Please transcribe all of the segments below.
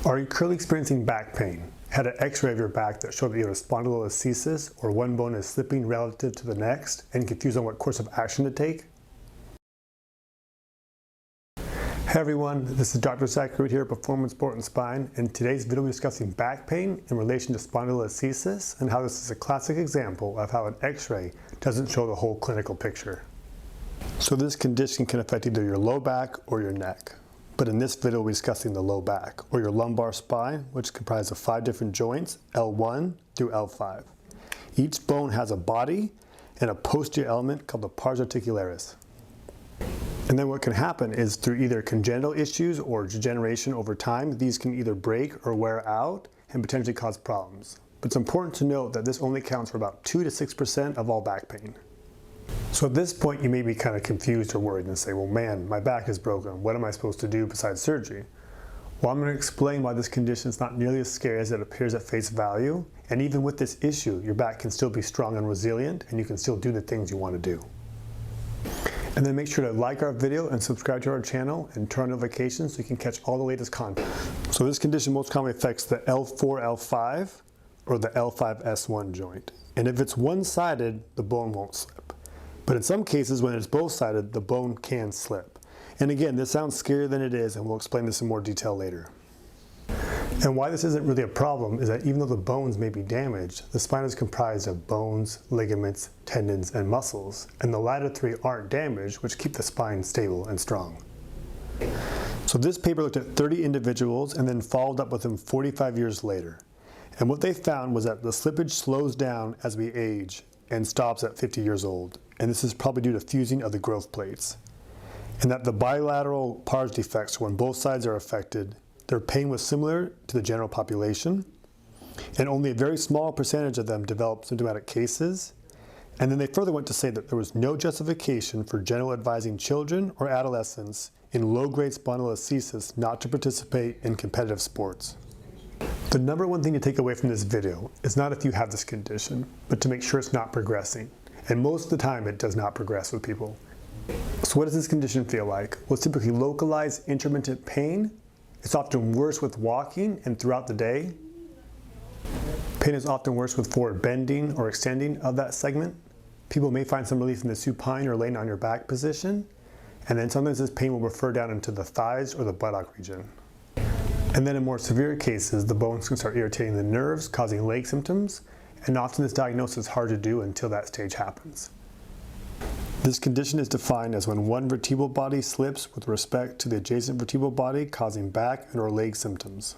Are you currently experiencing back pain? Had an x-ray of your back that showed that you have a spondylolisthesis or one bone is slipping relative to the next and confused on what course of action to take? Hey everyone, this is Dr. Zachary here at Performance Sport and Spine, and today's video we're discussing back pain in relation to spondylolisthesis and how this is a classic example of how an x-ray doesn't show the whole clinical picture. So this condition can affect either your low back or your neck. But in this video we're discussing the low back, or your lumbar spine, which is comprised of 5 different joints, L1 through L5. Each bone has a body and a posterior element called the pars articularis. And then what can happen is through either congenital issues or degeneration over time, these can either break or wear out and potentially cause problems. But it's important to note that this only accounts for about 2 to 6% of all back pain. So at this point you may be kind of confused or worried and say, well man, my back is broken. What am I supposed to do besides surgery? Well, I'm going to explain why this condition is not nearly as scary as it appears at face value. And even with this issue, your back can still be strong and resilient and you can still do the things you want to do. And then make sure to like our video and subscribe to our channel and turn on notifications so you can catch all the latest content. So this condition most commonly affects the L4, L5 or the L5S1 joint. And if it's one-sided, the bone won't slip. But in some cases, when it's both-sided, the bone can slip. And again, this sounds scarier than it is, and we'll explain this in more detail later. And why this isn't really a problem is that even though the bones may be damaged, the spine is comprised of bones, ligaments, tendons, and muscles, and the latter 3 aren't damaged, which keep the spine stable and strong. So this paper looked at 30 individuals and then followed up with them 45 years later. And what they found was that the slippage slows down as we age and stops at 50 years old. And this is probably due to fusing of the growth plates. And that the bilateral pars defects, when both sides are affected, their pain was similar to the general population, and only a very small percentage of them developed symptomatic cases. And then they further went to say that there was no justification for general advising children or adolescents in low-grade spondylolisthesis not to participate in competitive sports. The number one thing to take away from this video is not if you have this condition, but to make sure it's not progressing. And most of the time it does not progress with people. So what does this condition feel like? Well, it's typically localized intermittent pain. It's often worse with walking and throughout the day. Pain is often worse with forward bending or extending of that segment. People may find some relief in the supine or laying on your back position. And then sometimes this pain will refer down into the thighs or the buttock region. And then in more severe cases, the bones can start irritating the nerves, causing leg symptoms. And often this diagnosis is hard to do until that stage happens. This condition is defined as when one vertebral body slips with respect to the adjacent vertebral body, causing back and or leg symptoms.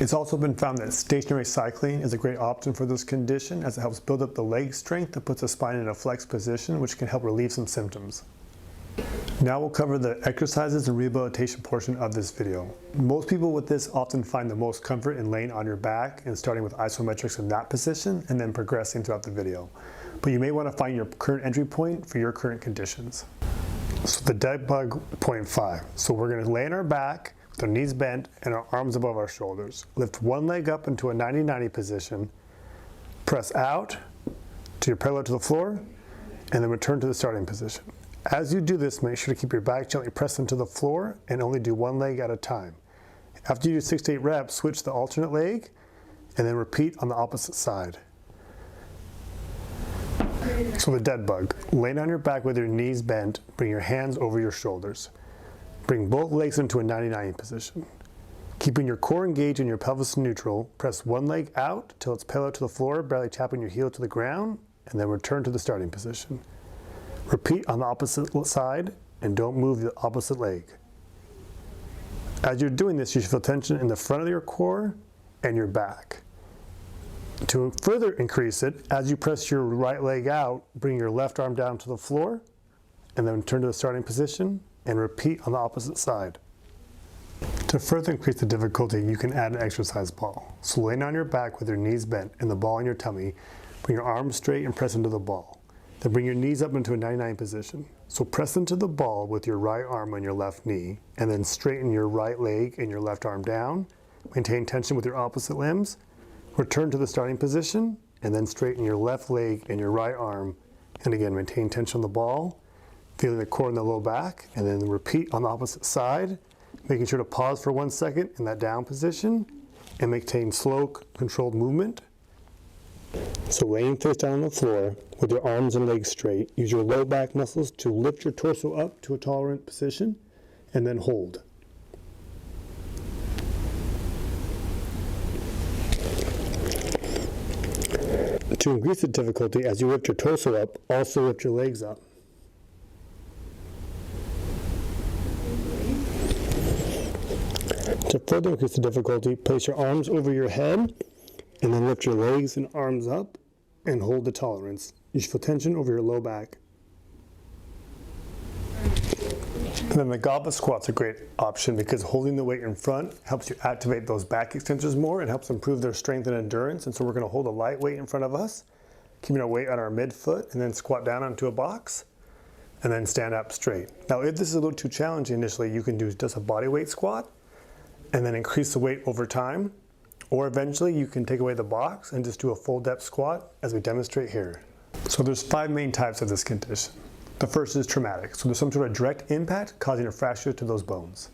It's also been found that stationary cycling is a great option for this condition, as it helps build up the leg strength and puts the spine in a flexed position, which can help relieve some symptoms. Now we'll cover the exercises and rehabilitation portion of this video. Most people with this often find the most comfort in laying on your back and starting with isometrics in that position and then progressing throughout the video. But you may want to find your current entry point for your current conditions. So the dead bug 0.5. So we're going to lay on our back with our knees bent and our arms above our shoulders. Lift one leg up into a 90-90 position. Press out to your parallel to the floor and then return to the starting position. As you do this, make sure to keep your back gently pressed into the floor and only do one leg at a time. After you do 6 to 8 reps, switch the alternate leg and then repeat on the opposite side. So the dead bug. Lay down your back with your knees bent, bring your hands over your shoulders. Bring both legs into a 90-90 position. Keeping your core engaged and your pelvis neutral, press one leg out till it's parallel to the floor, barely tapping your heel to the ground, and then return to the starting position. Repeat on the opposite side and don't move the opposite leg. As you're doing this, you should feel tension in the front of your core and your back. To further increase it, as you press your right leg out, bring your left arm down to the floor and then return to the starting position and repeat on the opposite side. To further increase the difficulty, you can add an exercise ball. So lay on your back with your knees bent and the ball in your tummy. Bring your arms straight and press into the ball. Then bring your knees up into a 90-90 position. So press into the ball with your right arm on your left knee, and then straighten your right leg and your left arm down. Maintain tension with your opposite limbs. Return to the starting position, and then straighten your left leg and your right arm. And again, maintain tension on the ball, feeling the core in the low back, and then repeat on the opposite side. making sure to pause for 1 second in that down position and maintain slow, controlled movement. So laying face down on the floor with your arms and legs straight, use your low back muscles to lift your torso up to a tolerant position and then hold. To increase the difficulty, as you lift your torso up, also lift your legs up. To further increase the difficulty, place your arms over your head and then lift your legs and arms up and hold the tolerance. You should feel tension over your low back. And then the goblet squat's a great option because holding the weight in front helps you activate those back extensors more and helps improve their strength and endurance. And so we're going to hold a light weight in front of us, keeping our weight on our midfoot, and then squat down onto a box and then stand up straight. Now, if this is a little too challenging initially, you can do just a body weight squat and then increase the weight over time. Or eventually you can take away the box and just do a full depth squat as we demonstrate here. So there's 5 main types of this condition. The first is traumatic, so there's some sort of direct impact causing a fracture to those bones.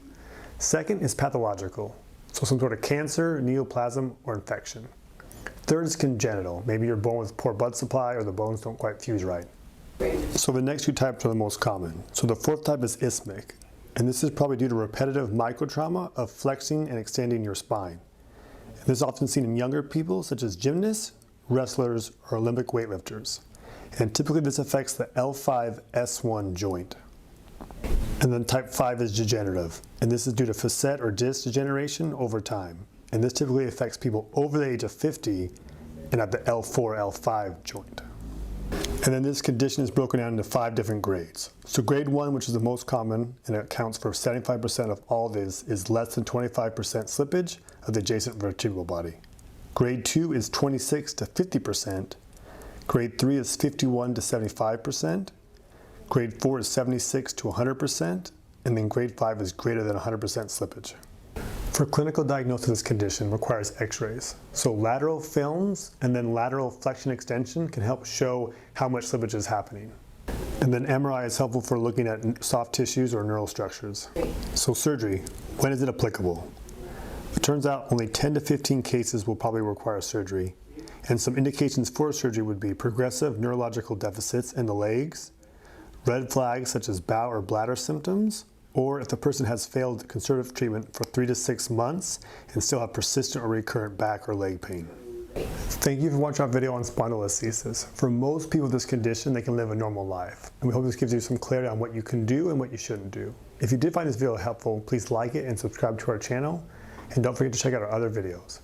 Second is pathological, so some sort of cancer, neoplasm, or infection. Third is congenital, maybe you're born with poor blood supply or the bones don't quite fuse right. So the next 2 types are the most common. So the 4th type is isthmic, and this is probably due to repetitive microtrauma of flexing and extending your spine. And this is often seen in younger people such as gymnasts, wrestlers, or Olympic weightlifters. And typically this affects the L5-S1 joint. And then type 5 is degenerative, and this is due to facet or disc degeneration over time. And this typically affects people over the age of 50 and at the L4-L5 joint. And then this condition is broken down into 5 different grades. So grade 1, which is the most common, and it accounts for 75% of all this, is less than 25% slippage of the adjacent vertebral body. Grade 2 is 26 to 50%. Grade 3 is 51 to 75%. Grade 4 is 76 to 100%. And then grade 5 is greater than 100% slippage. For clinical diagnosis of this condition requires x-rays. So lateral films and then lateral flexion extension can help show how much slippage is happening. And then MRI is helpful for looking at soft tissues or neural structures. So surgery, when is it applicable? It turns out only 10 to 15 cases will probably require surgery. And some indications for surgery would be progressive neurological deficits in the legs, red flags such as bowel or bladder symptoms, or if the person has failed conservative treatment for 3 to 6 months and still have persistent or recurrent back or leg pain. Thank you for watching our video on spondylolisthesis. For most people with this condition, they can live a normal life. And we hope this gives you some clarity on what you can do and what you shouldn't do. If you did find this video helpful, please like it and subscribe to our channel. And don't forget to check out our other videos.